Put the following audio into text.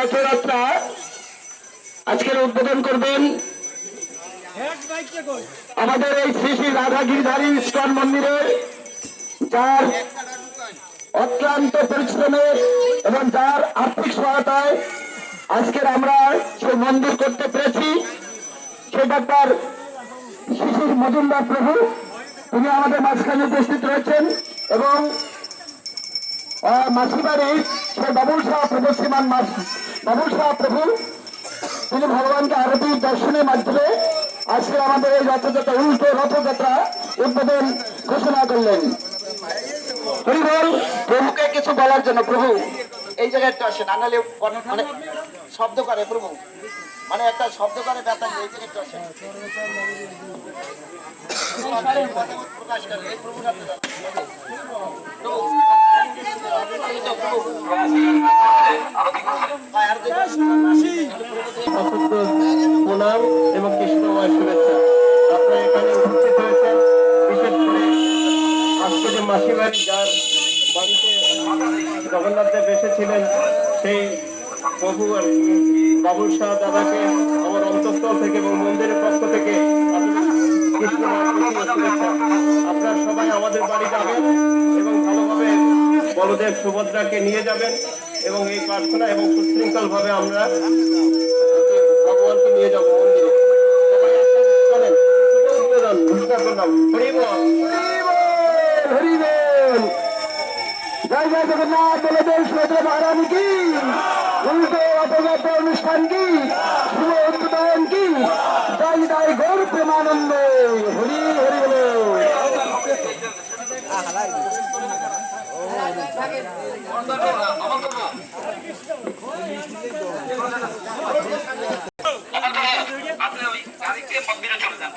রথযাত্রা আজকের উদ্বোধন করবেন আমাদের এই শ্রী শ্রী রাধা গিরিধারী ইস্কন মন্দিরের, যার অক্লান্ত পরিশ্রমের এবং যার আর্থিক সহায়তায় আজকের আমরা সেই মন্দির করতে পেরেছি, সেই ডাক্তার শিশির মজুমদার প্রভু, তিনি আমাদের মাঝখানে উপস্থিত রয়েছেন। এবং মাসিবাড়ির সেই বাবুল শাহ প্রভু, শ্রীমান বাবুল শাহ প্রভু, তিনি ভগবানকে আরতি দর্শনের মাধ্যমে আজকে আমাদের এই রথযাত্রা, উল্টো রথযাত্রা উদ্বোধন ঘোষণা করলেন। হরিবল। প্রভুকে কিছু বলার জন্য, প্রভু এই জায়গায় একটু আসেন, আনালে মানে শব্দ করে প্রভু, মানে একটা শব্দ করে ব্যথা, এই জায়গায় একটু আসেন, প্রকাশ করে এই প্রভু প্রণাম এবং কৃষ্ণময় শুভেচ্ছা। আপনারা এখানে উপস্থিত হয়েছেন, বিশেষ করে আজকে যে মাসিবাড়ি, যার বাড়িতে জগন্নাথ দেব এসেছিলেন, সেই প্রভু আর বাবুল শাহ দাদাকে আমার অন্তঃস্থল থেকে এবং মন্দিরের পক্ষ থেকে আপনারা সবাই আমাদের বাড়ি যাবেন এবং ভালোভাবে বলদেব সুভদ্রাকে নিয়ে যাবেন এবং এই প্রার্থনা এবং সুশৃঙ্খল ভাবে আমরা ভগবানকে নিয়ে যাব মন্দিরে। চলেন, জয় জয় জগন্নাথ বলদেব সুভদ্রা মহারাজ কি, উল্টো রথযাত্রা অনুষ্ঠান কি, শুভ উদ্বোধন কি, জয় জয় গৌর প্রেমানন্দ, হরি হরি বলো। মন্দিরে চলে যান।